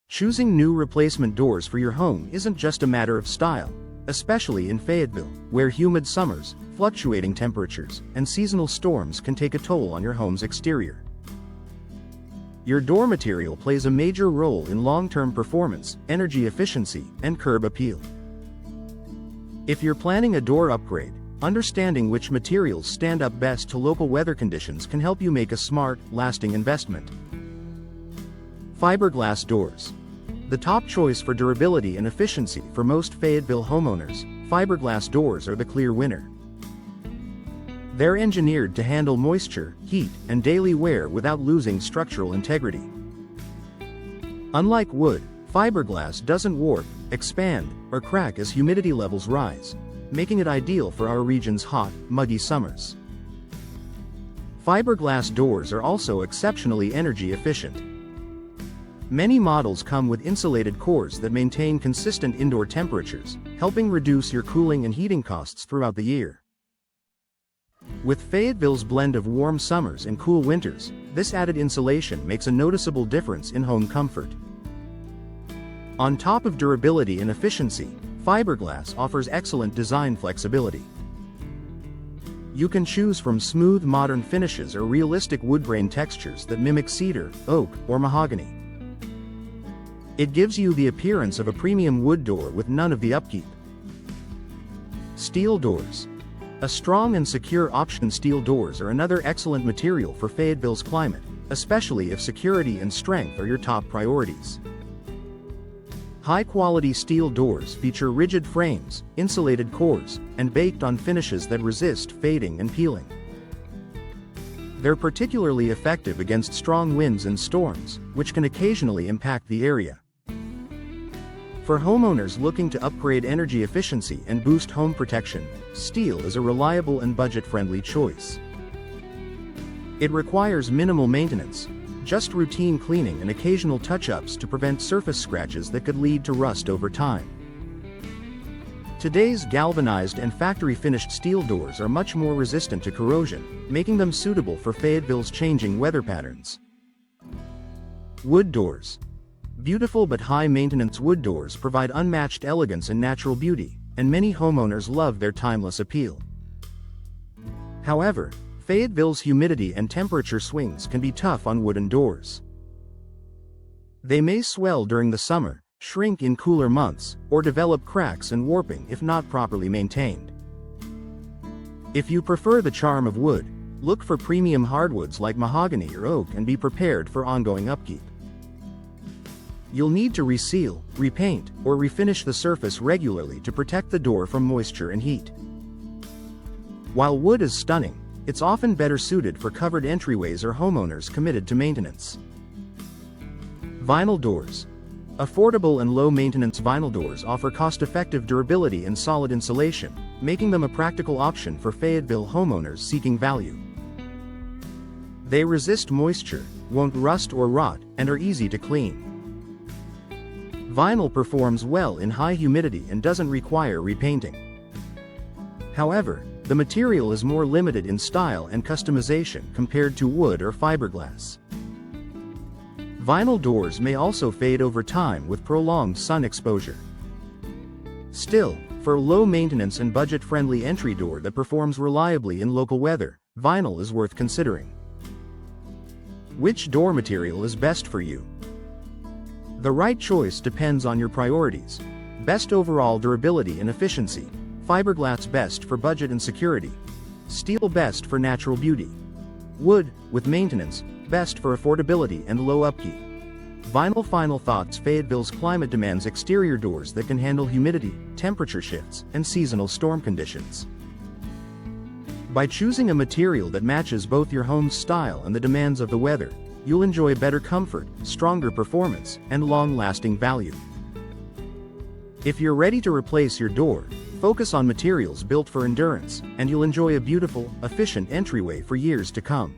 Choosing new replacement doors for your home isn't just a matter of style, especially in Fayetteville, where humid summers, fluctuating temperatures, and seasonal storms can take a toll on your home's exterior. Your door material plays a major role in long-term performance, energy efficiency, and curb appeal. If you're planning a door upgrade, understanding which materials stand up best to local weather conditions can help you make a smart, lasting investment. Fiberglass doors. The top choice for durability and efficiency for most Fayetteville homeowners, fiberglass doors are the clear winner. They're engineered to handle moisture, heat, and daily wear without losing structural integrity. Unlike wood, fiberglass doesn't warp, expand, or crack as humidity levels rise, making it ideal for our region's hot, muggy summers. Fiberglass doors are also exceptionally energy efficient. Many models come with insulated cores that maintain consistent indoor temperatures, helping reduce your cooling and heating costs throughout the year. With Fayetteville's blend of warm summers and cool winters, this added insulation makes a noticeable difference in home comfort. On top of durability and efficiency, fiberglass offers excellent design flexibility. You can choose from smooth modern finishes or realistic wood grain textures that mimic cedar, oak, or mahogany. It gives you the appearance of a premium wood door with none of the upkeep. Steel doors. A strong and secure option. Steel doors are another excellent material for Fayetteville's climate, especially if security and strength are your top priorities. High-quality steel doors feature rigid frames, insulated cores, and baked-on finishes that resist fading and peeling. They're particularly effective against strong winds and storms, which can occasionally impact the area. For homeowners looking to upgrade energy efficiency and boost home protection, steel is a reliable and budget-friendly choice. It requires minimal maintenance, just routine cleaning and occasional touch-ups to prevent surface scratches that could lead to rust over time. Today's galvanized and factory-finished steel doors are much more resistant to corrosion, making them suitable for Fayetteville's changing weather patterns. Wood doors. Beautiful but high-maintenance wood doors provide unmatched elegance and natural beauty, and many homeowners love their timeless appeal. However, Fayetteville's humidity and temperature swings can be tough on wooden doors. They may swell during the summer, shrink in cooler months, or develop cracks and warping if not properly maintained. If you prefer the charm of wood, look for premium hardwoods like mahogany or oak and be prepared for ongoing upkeep. You'll need to reseal, repaint, or refinish the surface regularly to protect the door from moisture and heat. While wood is stunning, it's often better suited for covered entryways or homeowners committed to maintenance. Vinyl doors. Affordable and low-maintenance vinyl doors offer cost-effective durability and solid insulation, making them a practical option for Fayetteville homeowners seeking value. They resist moisture, won't rust or rot, and are easy to clean. Vinyl performs well in high humidity and doesn't require repainting. However, the material is more limited in style and customization compared to wood or fiberglass. Vinyl doors may also fade over time with prolonged sun exposure. Still, for a low-maintenance and budget-friendly entry door that performs reliably in local weather, vinyl is worth considering. Which door material is best for you? The right choice depends on your priorities. Best overall durability and efficiency. Fiberglass best for budget and security. Steel best for natural beauty. Wood, with maintenance, best for affordability and low upkeep. Vinyl. Final thoughts. Fayetteville's climate demands exterior doors that can handle humidity, temperature shifts, and seasonal storm conditions. By choosing a material that matches both your home's style and the demands of the weather, you'll enjoy better comfort, stronger performance, and long-lasting value. If you're ready to replace your door, focus on materials built for endurance, and you'll enjoy a beautiful, efficient entryway for years to come.